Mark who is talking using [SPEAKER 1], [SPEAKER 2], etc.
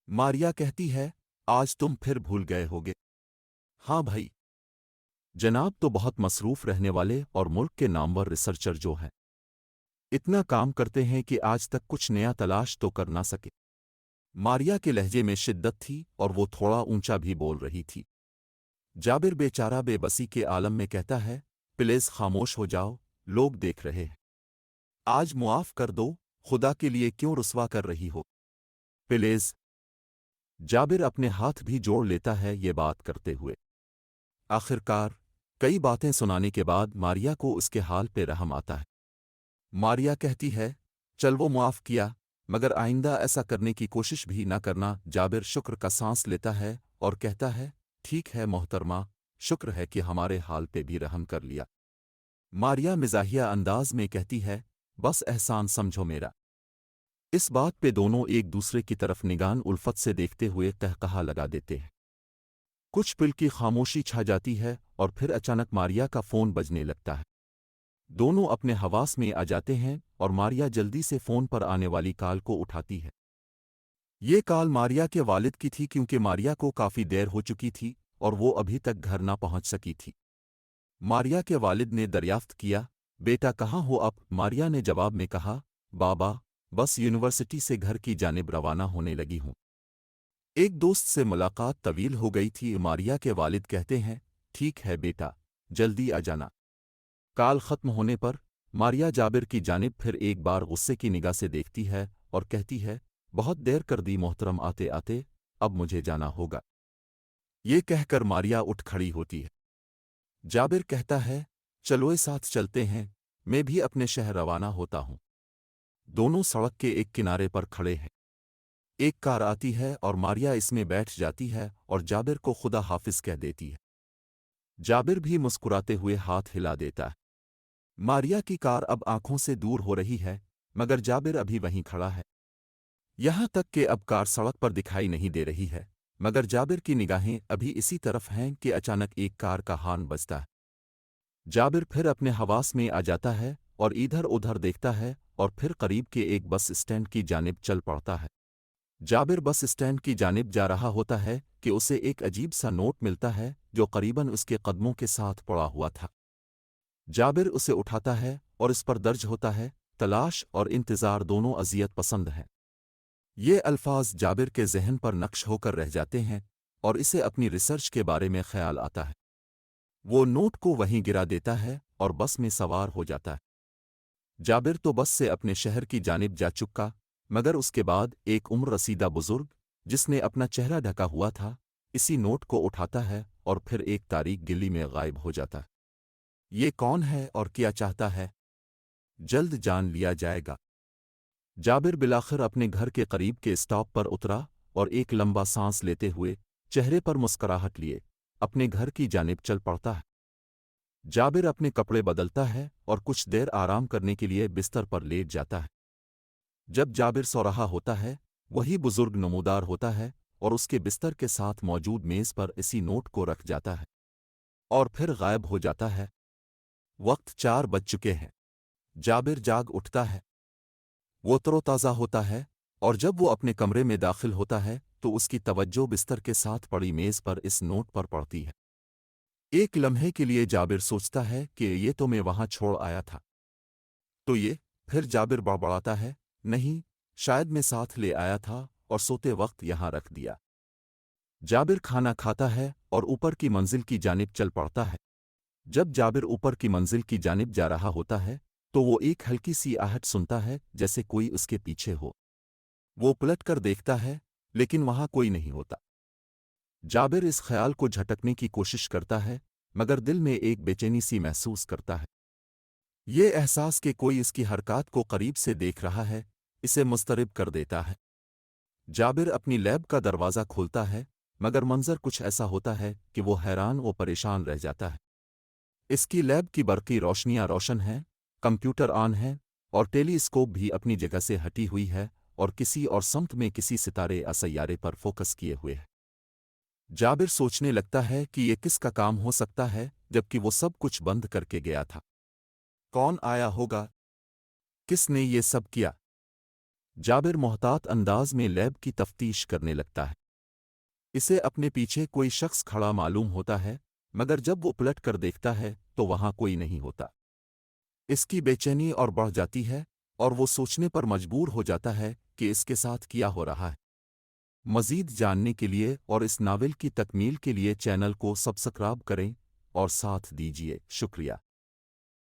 [SPEAKER 1] मारिया कहती है, आज तुम फिर भूल गए होगे। हाँ भाई, जनाब तो बहुत मसरूफ रहने वाले और मुल्क के नामवर रिसर्चर जो हैं, इतना काम करते हैं कि आज तक कुछ नया तलाश तो कर ना सके। मारिया के लहजे में शिद्दत थी और वो थोड़ा ऊंचा भी बोल रही थी। जाबिर बेचारा बेबसी के आलम में कहता है, प्लीज खामोश हो जाओ, लोग देख रहे हैं। आज मुआफ कर दो, खुदा के लिए क्यों रुस्वा कर रही हो? प्लीज। जाबिर अपने हाथ भी जोड़ लेता है ये बात करते हुए। आखिरकार कई बातें सुनाने के बाद मारिया को उसके हाल पे रहम आता है। मारिया कहती है, चल वो मुआफ किया, मगर आइंदा ऐसा करने की कोशिश भी न करना। जाबिर शुक्र का सांस लेता है और कहता है, ठीक है मोहतरमा, शुक्र है कि हमारे हाल पे भी रहम कर लिया। मारिया मिजाहिया अंदाज में कहती है, बस एहसान समझो मेरा। इस बात पे दोनों एक दूसरे की तरफ निगान उल्फत से देखते हुए कहकहा लगा देते हैं। कुछ पल की खामोशी छा जाती है और फिर अचानक मारिया का फोन बजने लगता है। दोनों अपने हवास में आ जाते हैं और मारिया जल्दी से फोन पर आने वाली कॉल को उठाती है। ये कॉल मारिया के वालिद की थी क्योंकि मारिया को काफी देर हो चुकी थी और वो अभी तक घर ना पहुंच सकी थी। मारिया के वालिद ने दरियाफ्त किया, बेटा कहाँ हो अब? मारिया ने जवाब में कहा, बाबा, बस यूनिवर्सिटी से घर की जानिब रवाना होने लगी हूं। एक दोस्त से मुलाकात तवील हो गई थी। मारिया के वालिद कहते हैं, ठीक है बेटा, जल्दी आ जाना। काल खत्म होने पर मारिया जाबिर की जानिब फिर एक बार गुस्से की निगाह से देखती है और कहती है, बहुत देर कर दी मोहतरम आते आते, अब मुझे जाना होगा। ये कहकर मारिया उठ खड़ी होती है। जाबिर कहता है, चलो साथ चलते हैं, मैं भी अपने शहर रवाना होता हूं। दोनों सड़क के एक किनारे पर खड़े हैं। एक कार आती है और मारिया इसमें बैठ जाती है और जाबिर को खुदा हाफिज कह देती है। जाबिर भी मुस्कुराते हुए हाथ हिला देता है। मारिया की कार अब आंखों से दूर हो रही है, मगर जाबिर अभी वहीं खड़ा है। यहां तक कि अब कार सड़क पर दिखाई नहीं दे रही है, मगर जाबिर की निगाहें अभी इसी तरफ हैं कि अचानक एक कार का हॉर्न बजता है। जाबिर फिर अपने हवास में आ जाता है और इधर उधर देखता है और फिर करीब के एक बस स्टैंड की जानिब चल पड़ता है। जाबिर बस स्टैंड की जानिब जा रहा होता है कि उसे एक अजीब सा नोट मिलता है जो करीबन उसके कदमों के साथ पड़ा हुआ था। जाबिर उसे उठाता है और इस पर दर्ज होता है, तलाश और इंतज़ार दोनों अजियत पसंद हैं। ये अल्फाज जाबिर के जहन पर नक्श होकर रह जाते हैं और इसे अपनी रिसर्च के बारे में ख्याल आता है। वो नोट को वहीं गिरा देता है और बस में सवार हो जाता है। जाबिर तो बस से अपने शहर की जानिब जा चुका, मगर उसके बाद एक उम्र रसीदा बुजुर्ग, जिसने अपना चेहरा ढका हुआ था, इसी नोट को उठाता है और फिर एक तारीक गिली में गायब हो जाता है। ये कौन है और क्या चाहता है? जल्द जान लिया जाएगा। जाबिर बिलाखिर अपने घर के करीब के स्टॉप पर उतरा और एक लंबा सांस लेते हुए, चेहरे पर मुस्कुराहट लिए, अपने घर की जानिब चल पड़ता है। जाबिर अपने कपड़े बदलता है और कुछ देर आराम करने के लिए बिस्तर पर लेट जाता है। जब जाबिर सो रहा होता है, वही बुजुर्ग नमूदार होता है और उसके बिस्तर के साथ मौजूद मेज पर इसी नोट को रख जाता है और फिर गायब हो जाता है। वक्त 4 बज चुके हैं। जाबिर जाग उठता है। वो तरोताज़ा होता है और जब वो अपने कमरे में दाखिल होता है तो उसकी तवज्जो बिस्तर के साथ पड़ी मेज पर इस नोट पर पड़ती है। एक लम्हे के लिए जाबिर सोचता है कि ये तो मैं वहां छोड़ आया था। तो ये, फिर जाबिर बड़बड़ाता है, नहीं, शायद मैं साथ ले आया था और सोते वक्त यहां रख दिया। जाबिर खाना खाता है और ऊपर की मंजिल की जानिब चल पड़ता है। जब जाबिर ऊपर की मंजिल की जानिब जा रहा होता है तो वो एक हल्की सी आहट सुनता है जैसे कोई उसके पीछे हो। वो पलट कर देखता है, लेकिन वहां कोई नहीं होता। जाबिर इस ख्याल को झटकने की कोशिश करता है, मगर दिल में एक बेचैनी सी महसूस करता है। ये एहसास कि कोई इसकी हरकत को करीब से देख रहा है, इसे मुस्तरिब कर देता है। जाबिर अपनी लैब का दरवाज़ा खोलता है, मगर मंजर कुछ ऐसा होता है कि वो हैरान व परेशान रह जाता है। इसकी लैब की बरक़ी रोशनियां रोशन हैं, कंप्यूटर ऑन है और टेलीस्कोप भी अपनी जगह से हटी हुई है और किसी और समत में किसी सितारे या सैयारे पर फोकस किए हुए है। जाबिर सोचने लगता है कि ये किसका काम हो सकता है जबकि वो सब कुछ बंद करके गया था। कौन आया होगा? किसने ये सब किया? जाबिर मोहतात अंदाज में लैब की तफ्तीश करने लगता है। इसे अपने पीछे कोई शख्स खड़ा मालूम होता है, मगर जब वो पलट कर देखता है तो वहां कोई नहीं होता। इसकी बेचैनी और बढ़ जाती है और वो सोचने पर मजबूर हो जाता है कि इसके साथ क्या हो रहा है। मज़ीद जानने के लिए और इस नावल की तकमील के लिए चैनल को सब्सक्राइब करें और साथ दीजिए। शुक्रिया।